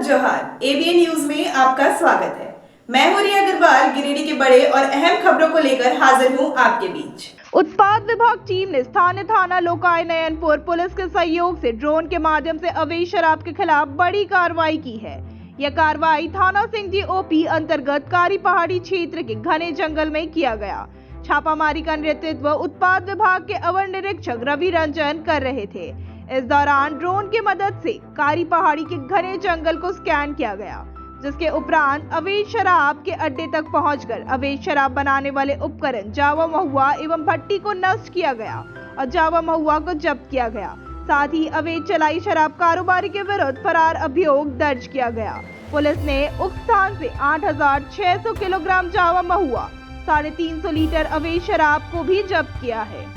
जोहार। ABN news में आपका स्वागत है। मैं हूं रिया अग्रवाल। गिरिडीह के बड़े और अहम खबरों को लेकर हाजिर हूं आपके बीच। उत्पाद विभाग टीम ने स्थानीय थाना लोकाय नयनपुर पुलिस के सहयोग से ड्रोन के माध्यम से अवैध शराब के खिलाफ बड़ी कार्रवाई की है। यह कार्रवाई थाना सिंगजी ओपी अंतर्गत कारी पहाड़ी क्षेत्र के घने जंगल में किया गया। छापामारी का नेतृत्व उत्पाद विभाग के अवर निरीक्षक रवि रंजन कर रहे थे। इस दौरान ड्रोन की मदद से कारी पहाड़ी के घने जंगल को स्कैन किया गया, जिसके उपरांत अवैध शराब के अड्डे तक पहुंचकर अवैध शराब बनाने वाले उपकरण जावा महुआ एवं भट्टी को नष्ट किया गया और जावा महुआ को जब्त किया गया। साथ ही अवैध चलाई शराब कारोबारी के विरुद्ध फरार अभियोग दर्ज किया गया। पुलिस ने उक्त स्थान से 8,600 किलोग्राम जावा महुआ, 350 लीटर अवैध शराब को भी जब्त किया है।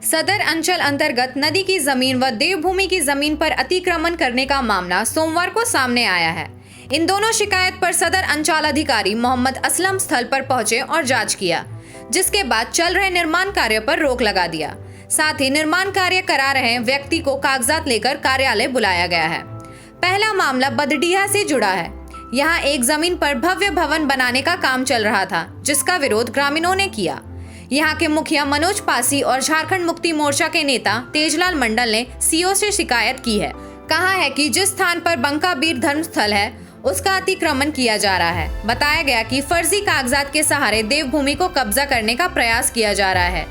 सदर अंचल अंतर्गत नदी की जमीन व देवभूमि की जमीन पर अतिक्रमण करने का मामला सोमवार को सामने आया है। इन दोनों शिकायत पर सदर अंचल अधिकारी मोहम्मद असलम स्थल पर पहुंचे और जांच किया, जिसके बाद चल रहे निर्माण कार्य पर रोक लगा दिया। साथ ही निर्माण कार्य करा रहे व्यक्ति को कागजात लेकर कार्यालय बुलाया गया है। पहला मामला बदडीहा से जुड़ा है। यहाँ एक जमीन पर भव्य भवन बनाने का काम चल रहा था, जिसका विरोध ग्रामीणों ने किया। यहाँ के मुखिया मनोज पासी और झारखंड मुक्ति मोर्चा के नेता तेजलाल मंडल ने सीओ से शिकायत की है। कहा है कि जिस स्थान पर बंकाबीर धर्मस्थल है उसका अतिक्रमण किया जा रहा है। बताया गया कि फर्जी कागजात के सहारे देवभूमि को कब्जा करने का प्रयास किया जा रहा है।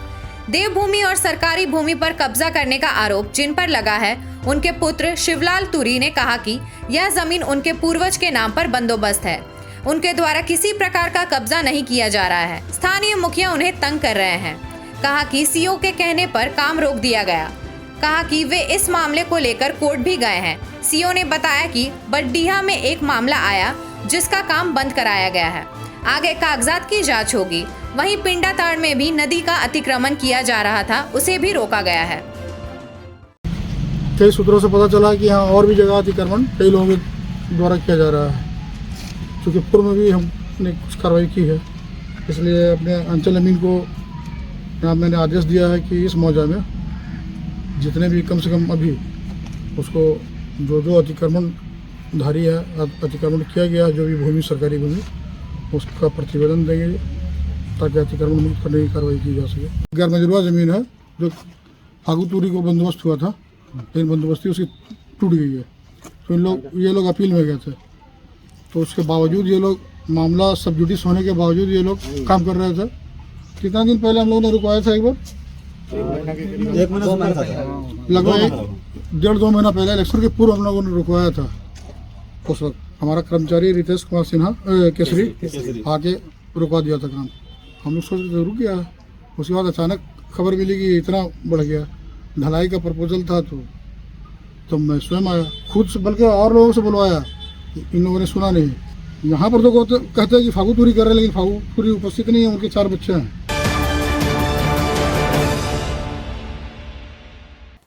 देवभूमि और सरकारी भूमि पर कब्जा करने का आरोप जिन पर लगा है, उनके पुत्र शिवलाल तुरी ने कहा कि यह जमीन उनके पूर्वज के नाम पर बंदोबस्त है। उनके द्वारा किसी प्रकार का कब्जा नहीं किया जा रहा है। स्थानीय मुखिया उन्हें तंग कर रहे हैं। कहा कि सीओ के कहने पर काम रोक दिया गया। कहा कि वे इस मामले को लेकर कोर्ट भी गए हैं। सीओ ने बताया कि बडडीहा में एक मामला आया, जिसका काम बंद कराया गया है। आगे कागजात की जांच होगी। वहीं पिंडाताड़ में भी नदी का अतिक्रमण किया जा रहा था, उसे भी रोका गया है। कई सूत्रों से पता चला कि यहाँ और भी जगह अतिक्रमण कई लोगों के द्वारा किया जा रहा है। क्योंकि पूर्व में भी हमने कुछ कार्रवाई की है, इसलिए अपने अंचल अमीन को मैंने आदेश दिया है कि इस मौजा में जितने भी कम से कम अभी उसको जो अतिक्रमणधारी है, अतिक्रमण किया गया है, जो भी भूमि सरकारी भूमि, उसका प्रतिवेदन देंगे ताकि अतिक्रमण मुक्त करने की कार्रवाई की जा सके। गैर मंजूरा ज़मीन है जो फागू तुरी को बंदोबस्त हुआ था, लेकिन बंदोबस्ती उसकी टूट गई है। तो ये लोग अपील में गए थे, तो उसके बावजूद ये लोग मामला सब जुडिस होने के बावजूद ये लोग काम कर रहे थे। कितना दिन पहले हम लोगों ने रुकवाया था, एक बार लगभग 1.5-2 महीना पहले इलेक्शन के पूर्व हम लोगों ने रुकवाया था। उस वक्त हमारा कर्मचारी रितेश कुमार सिन्हा केसरी आके रुकवा दिया था काम। हम लोग सोच के रुक गया। उसके बाद अचानक खबर मिली कि इतना बढ़ गया। ढलाई का प्रपोजल था, तो मैं स्वयं आया खुद से, बल्कि और लोगों से बुलवाया, इन लोगों ने सुना नहीं। यहाँ पर तो कहते हैं कि फागू तुरी कर रहे हैं, लेकिन फागू तुरी उपस्थित नहीं है। उनके 4 बच्चे हैं।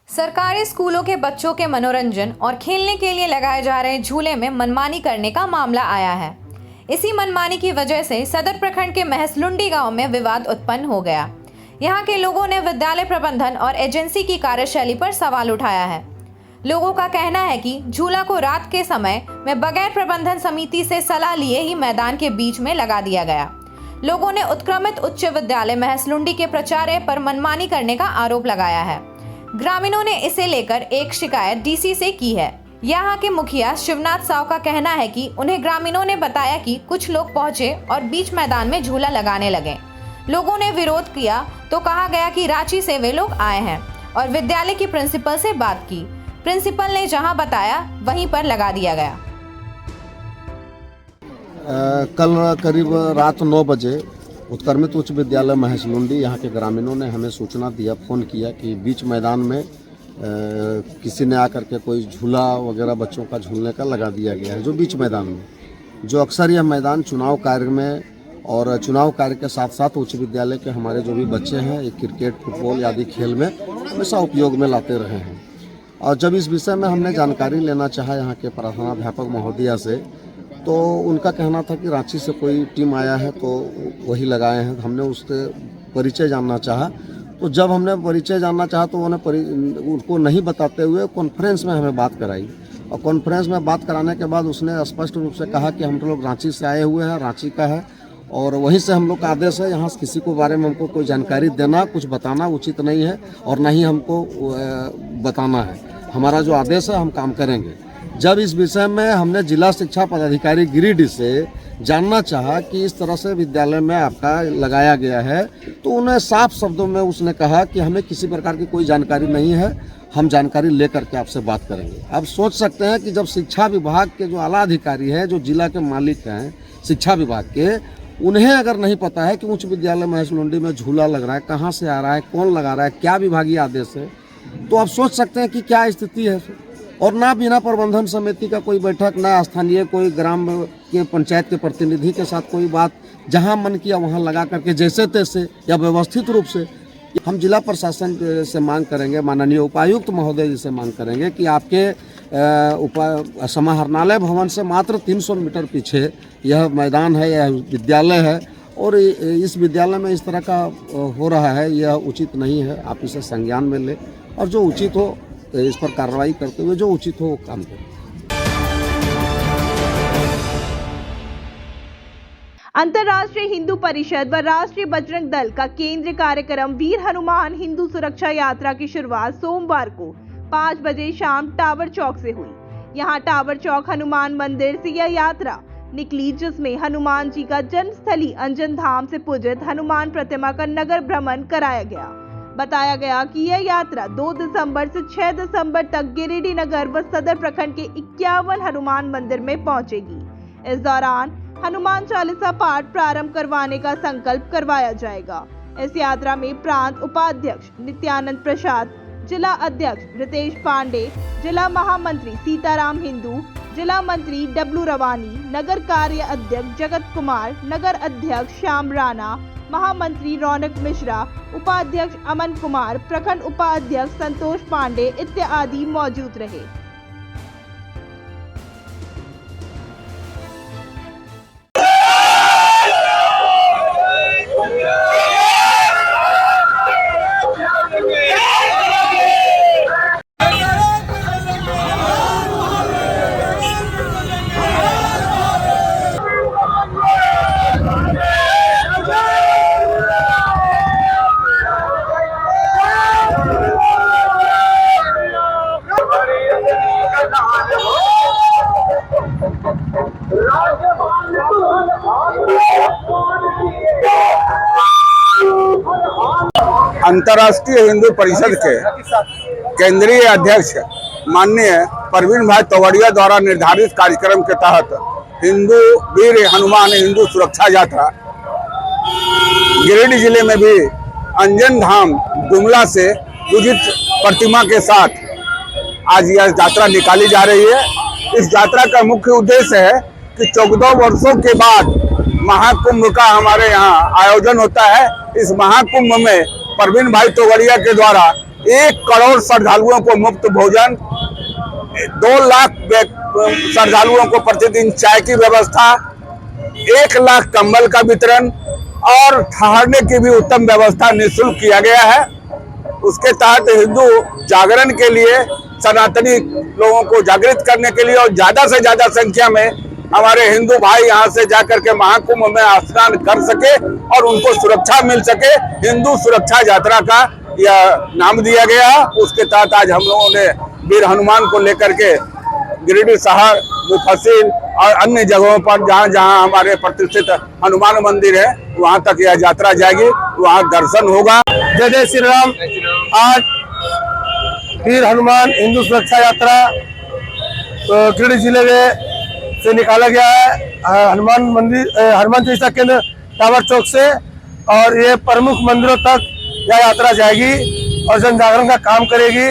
सरकारी स्कूलों के बच्चों के मनोरंजन और खेलने के लिए लगाए जा रहे झूले में मनमानी करने का मामला आया है। इसी मनमानी की वजह से सदर प्रखंड के महसलुंडी गांव में विवाद उत्पन्न हो गया। यहाँ के लोगों ने विद्यालय प्रबंधन और एजेंसी की कार्यशैली पर सवाल उठाया है। लोगों का कहना है कि झूला को रात के समय में बगैर प्रबंधन समिति से सलाह लिए ही मैदान के बीच में लगा दिया गया। लोगों ने उत्क्रमित उच्च विद्यालय महसलुंडी के प्राचार्य पर मनमानी करने का आरोप लगाया है। ग्रामीणों ने इसे लेकर एक शिकायत डीसी से की है। यहाँ के मुखिया शिवनाथ साव का कहना है कि उन्हें ग्रामीणों ने बताया कि कुछ लोग पहुंचे और बीच मैदान में झूला लगाने लगे। लोगों ने विरोध किया तो कहा गया कि रांची से वे लोग आए हैं और विद्यालय की प्रिंसिपल से बात की। प्रिंसिपल ने जहां बताया वहीं पर लगा दिया गया। कल करीब रात 9 बजे उत्क्रमित उच्च विद्यालय महसलुंडी यहाँ के ग्रामीणों ने हमें सूचना दिया, फ़ोन किया कि बीच मैदान में किसी ने आकर के कोई झूला वगैरह बच्चों का झूलने का लगा दिया गया है, जो बीच मैदान में, जो अक्सर यह मैदान चुनाव कार्य में और चुनाव कार्य के साथ साथ उच्च विद्यालय के हमारे जो भी बच्चे हैं, ये क्रिकेट, फुटबॉल आदि खेल में हमेशा उपयोग में लाते रहे हैं। और जब इस विषय में हमने जानकारी लेना चाहा यहाँ के प्रधानाध्यापक महोदया से, तो उनका कहना था कि रांची से कोई टीम आया है तो वही लगाए हैं। हमने उसके परिचय जानना चाहा तो जब हमने परिचय जानना चाहा तो उनको नहीं बताते हुए कॉन्फ्रेंस में हमें बात कराई, और कॉन्फ्रेंस में बात कराने के बाद उसने स्पष्ट रूप से कहा कि हम लोग रांची से आए हुए हैं, रांची का है, और वहीं से हम लोग का आदेश है, यहाँ किसी को बारे में हमको कोई जानकारी देना, कुछ बताना उचित नहीं है और ना ही हमको बताना है। हमारा जो आदेश है हम काम करेंगे। जब इस विषय में हमने जिला शिक्षा पदाधिकारी गिरिडीह से जानना चाहा कि इस तरह से विद्यालय में आपका लगाया गया है, तो उन्हें साफ शब्दों में उसने कहा कि हमें किसी प्रकार की कोई जानकारी नहीं है, हम जानकारी लेकर के आपसे बात करेंगे। अब सोच सकते हैं कि जब शिक्षा विभाग के जो आला अधिकारी हैं, जो जिला के मालिक हैं शिक्षा विभाग के, उन्हें अगर नहीं पता है कि उच्च विद्यालय महेशलुंडी में झूला लग रहा है, कहाँ से आ रहा है, कौन लगा रहा है, क्या विभागीय आदेश है, तो आप सोच सकते हैं कि क्या स्थिति है। और ना बिना प्रबंधन समिति का कोई बैठक, ना स्थानीय कोई ग्राम के पंचायत के प्रतिनिधि के साथ कोई बात, जहां मन किया वहां लगा करके जैसे तैसे या व्यवस्थित रूप से। हम जिला प्रशासन से मांग करेंगे, माननीय उपायुक्त महोदय जी से मांग करेंगे कि आपके समाहरणालय भवन से मात्र 300 मीटर पीछे यह मैदान है, यह विद्यालय है, और इस विद्यालय में इस तरह का हो रहा है, यह उचित नहीं है। आप इसे संज्ञान में लें और जो उचित हो इस पर कार्रवाई करते हुए जो उचित हो वो काम करें। अंतर्राष्ट्रीय हिंदू परिषद व राष्ट्रीय बजरंग दल का केंद्रीय कार्यक्रम वीर हनुमान हिंदू सुरक्षा यात्रा की शुरुआत सोमवार को 5 बजे शाम टावर चौक से हुई। यहां टावर चौक हनुमान मंदिर से यह यात्रा निकली, जिसमें हनुमान जी का जन्मस्थली अंजन धाम से पूजित हनुमान प्रतिमा का नगर भ्रमण कराया गया। बताया गया कि यह यात्रा 2 दिसंबर से 6 दिसंबर तक गिरिडीह नगर व सदर प्रखंड के 51 हनुमान मंदिर में पहुंचेगी। इस दौरान हनुमान चालीसा पाठ प्रारंभ करवाने का संकल्प करवाया जाएगा। इस यात्रा में प्रांत उपाध्यक्ष नित्यानंद प्रसाद, जिला अध्यक्ष रितेश पांडे, जिला महामंत्री सीताराम हिंदू, जिला मंत्री डब्लू रवानी, नगर कार्य अध्यक्ष जगत कुमार, नगर अध्यक्ष श्याम राणा, महामंत्री रौनक मिश्रा, उपाध्यक्ष अमन कुमार, प्रखंड उपाध्यक्ष संतोष पांडे इत्यादि मौजूद रहे। अंतर्राष्ट्रीय हिंदू परिषद के केंद्रीय अध्यक्ष माननीय परवीन भाई तोगड़िया द्वारा निर्धारित कार्यक्रम के तहत हिंदू वीर हनुमान हिंदू सुरक्षा यात्रा गिरिडीह जिले में भी अंजन धाम गुमला से पूजित प्रतिमा के साथ आज यह यात्रा निकाली जा रही है। इस यात्रा का मुख्य उद्देश्य है कि 14 वर्षों के बाद महाकुंभ का हमारे यहाँ आयोजन होता है। इस महाकुंभ में परवीन भाई तोगड़िया के द्वारा 1 करोड़ श्रद्धालुओं को मुफ्त भोजन, 2 लाख श्रद्धालुओं को प्रतिदिन चाय की व्यवस्था, 1 लाख कंबल का वितरण और ठहरने की भी उत्तम व्यवस्था निःशुल्क किया गया है। उसके तहत हिंदू जागरण के लिए, सनातनी लोगों को जागृत करने के लिए और ज्यादा से ज्यादा संख्या में हमारे हिंदू भाई यहाँ से जाकर के महाकुंभ में स्नान कर सके और उनको सुरक्षा मिल सके, हिंदू सुरक्षा यात्रा का यह नाम दिया गया। उसके तहत आज हम लोगों ने वीर हनुमान को लेकर के गिरिडीह शहर, मुफस्सिल और अन्य जगहों पर जहाँ जहाँ हमारे प्रतिष्ठित हनुमान मंदिर है वहाँ तक यह यात्रा जाएगी, वहाँ दर्शन होगा। जय जय श्री राम। आज वीर हनुमान हिंदू सुरक्षा यात्रा गिरिडीह जिले में से निकाला गया है। हनुमान मंदिर, हनुमान चालीसा केंद्र टावर चौक से, और ये प्रमुख मंदिरों तक यह यात्रा जाएगी और जन जागरण का काम करेगी।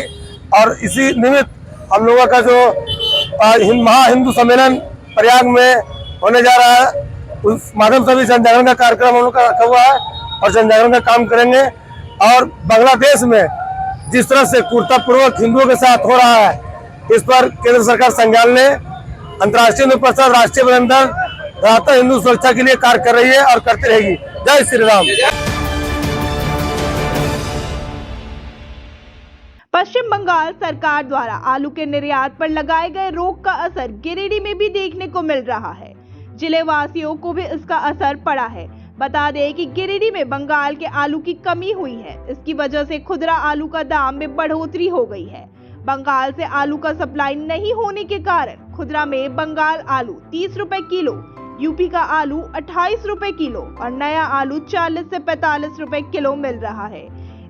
और इसी निमित्त हम लोगों का जो महा हिंदू सम्मेलन प्रयाग में होने जा रहा है, उस माध्यम से भी जन जागरण का कार्यक्रम हम लोग का रखा हुआ है और जन जागरण का काम करेंगे। और बांग्लादेश में जिस तरह से क्रूरतापूर्वक हिंदुओं के साथ हो रहा है, इस पर केंद्र सरकार संज्ञान ले, अंतर्राष्ट्रीय हिंदू परिषद, राष्ट्रीय बजरंग दल लगातार हिंदू सुरक्षा के लिए कार्य कर रही है और करती रहेगी। जय श्री राम। पश्चिम बंगाल सरकार द्वारा आलू के निर्यात पर लगाए गए रोक का असर गिरिडीह में भी देखने को मिल रहा है। जिले वासियों को भी इसका असर पड़ा है। बता दें कि गिरिडीह में बंगाल के आलू की कमी हुई है। इसकी वजह से खुदरा आलू का दाम में बढ़ोतरी हो गई है। बंगाल से आलू का सप्लाई नहीं होने के कारण खुदरा में बंगाल आलू 30 रुपए किलो, यूपी का आलू 28 रुपए किलो और नया आलू 40 से 45 रुपए किलो मिल रहा है।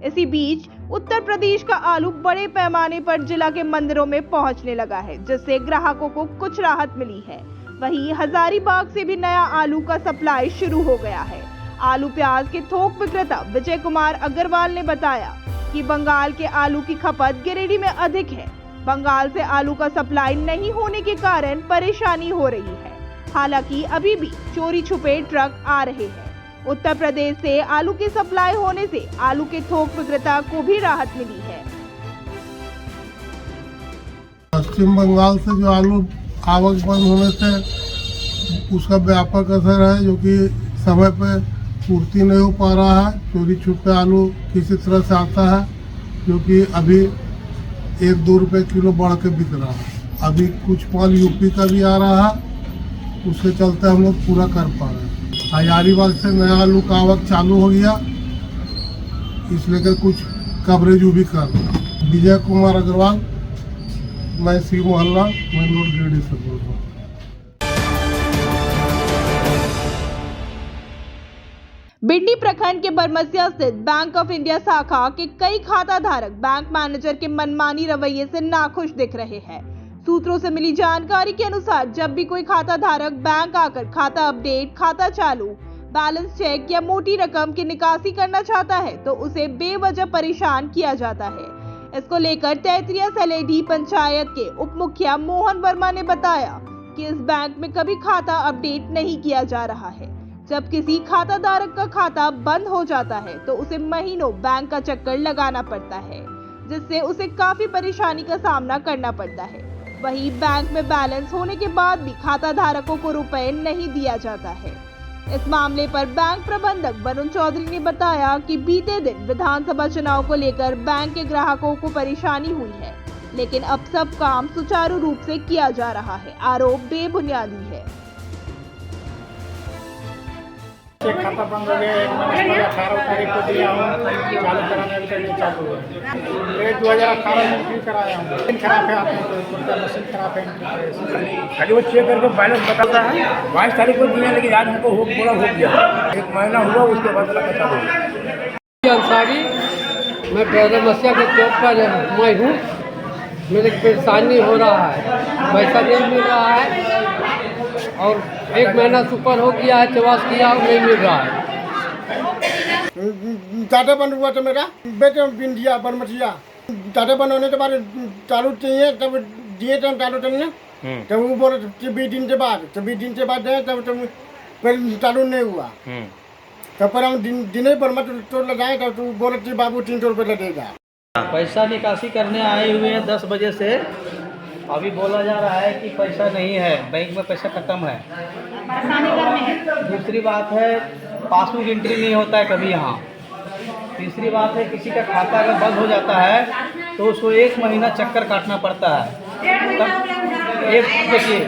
इसी बीच उत्तर प्रदेश का आलू बड़े पैमाने पर जिला के मंदिरों में पहुंचने लगा है, जिससे ग्राहकों को कुछ राहत मिली है। वहीं हजारीबाग से भी नया आलू का सप्लाई शुरू हो गया है। आलू प्याज के थोक विक्रेता विजय कुमार अग्रवाल ने बताया कि बंगाल के आलू की खपत गिरिडीह में अधिक है। बंगाल से आलू का सप्लाई नहीं होने के कारण परेशानी हो रही है। हालांकि अभी भी चोरी छुपे ट्रक आ रहे हैं। उत्तर प्रदेश से आलू की सप्लाई होने से आलू के थोक विक्रेता को भी राहत मिली है। पश्चिम बंगाल से जो आलू आवक बंद होने से उसका व्यापक असर है, जो कि समय पे पूर्ति नहीं हो पा रहा है। चोरी छुपे आलू किसी तरह से आता है, जो कि अभी 1-2 रुपए किलो बढ़ के बिक रहा है। अभी कुछ माल यूपी का भी आ रहा है, उसके चलते हम लोग पूरा कर पा रहे हैं। हजारीबाग से नया आलू का आवक चालू हो गया, इस लेकर कुछ कवरेज भी कर रहा है। विजय कुमार अग्रवाल, मैं सी मोहल्ला मेन रोड गिरिडीह से बोल रहा हूँ। बिंडी प्रखंड के बरमसिया स्थित बैंक ऑफ इंडिया शाखा के कई खाता धारक बैंक मैनेजर के मनमानी रवैये से नाखुश दिख रहे हैं। सूत्रों से मिली जानकारी के अनुसार जब भी कोई खाता धारक बैंक आकर खाता अपडेट, खाता चालू, बैलेंस चेक या मोटी रकम की निकासी करना चाहता है तो उसे बेवजह परेशान किया जाता है। इसको लेकर तैतरिया सलेडी पंचायत के उप मुखिया मोहन वर्मा ने बताया कि इस बैंक में कभी खाता अपडेट नहीं किया जा रहा है। जब किसी खाता धारक का खाता बंद हो जाता है तो उसे महीनों बैंक का चक्कर लगाना पड़ता है, जिससे उसे काफी परेशानी का सामना करना पड़ता है। वहीं बैंक में बैलेंस होने के बाद भी खाता धारकों को रुपए नहीं दिया जाता है। इस मामले पर बैंक प्रबंधक वरुण चौधरी ने बताया कि बीते दिन विधानसभा चुनाव को लेकर बैंक के ग्राहकों को परेशानी हुई है, लेकिन अब सब काम सुचारू रूप से किया जा रहा है। आरोप बेबुनियादी है। चेक खाता बंद हो गया, 18 तारीख को दिया हूँ, चालू कराने के लिए चालू हुआ। 2018 में एंट्री कराया हूँ, मशीन खराब है, आपने मशीन खराब है। खाली वो चेक करके बैलेंस बताता है। 22 तारीख को दिया, लेकिन आज हमको पूरा हो गया। 1 महीना हुआ, उसके बाद चालू हुआ। अंसारी, मैं बरमसिया के चौक पर मैं हूँ। मेरे परेशानी हो रहा है, पैसा नहीं मिल रहा है और 1 महीना सुपर हो गया है, चवास किया और नहीं मिल रहा है। टाटा बंद हुआ था मेरा, बेटे बिंदिया बरमसिया। टाटा बंद होने के बाद चालू चाहिए, तब दिए थे चालू करने, तब वो बोले 20 दिन के बाद, 20 दिन के बाद गए तब फिर चालू नहीं हुआ। तब पर हम दिन पर मत लगाए, तब तो बोले कि बाबू 300 रुपये लगेगा। पैसा निकासी करने आए हुए हैं 10 बजे से। अभी बोला जा रहा है कि पैसा नहीं है, बैंक में पैसा खत्म है। दूसरी बात है, पासबुक एंट्री नहीं होता है कभी यहाँ। तीसरी बात है, किसी का खाता अगर बंद हो जाता है तो उसको 1 महीना चक्कर काटना पड़ता है। एक देखिए,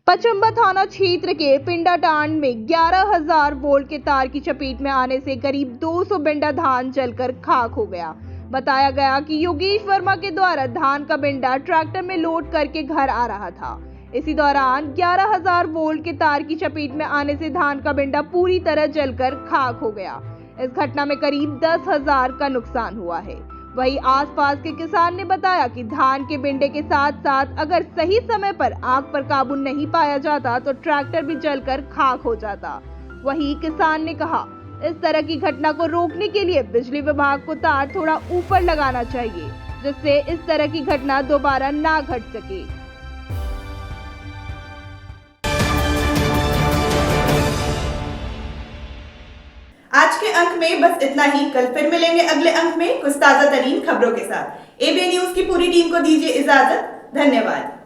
पचम्बा थाना क्षेत्र के पिंडाटांड में 11,000 वोल्ट के तार की चपेट में आने से करीब 200 बिंडा धान जलकर खाक हो गया। बताया गया कि योगेश वर्मा के द्वारा धान का बिंडा ट्रैक्टर में लोड करके घर आ रहा था। इसी दौरान 11,000 वोल्ट के तार की चपेट में आने से धान का बिंडा पूरी तरह जलकर खाक हो गया। इस घटना में करीब 10,000 का नुकसान हुआ है। वहीं आसपास के किसान ने बताया कि धान के बिंडे के साथ साथ अगर सही समय पर आग पर काबू नहीं पाया जाता तो ट्रैक्टर भी जलकर खाक हो जाता। वहीं किसान ने कहा, इस तरह की घटना को रोकने के लिए बिजली विभाग को तार थोड़ा ऊपर लगाना चाहिए, जिससे इस तरह की घटना दोबारा ना घट सके। आज के अंक में बस इतना ही। कल फिर मिलेंगे अगले अंक में कुछ ताजा तरीन खबरों के साथ। एबीएन न्यूज की पूरी टीम को दीजिए इजाजत। धन्यवाद।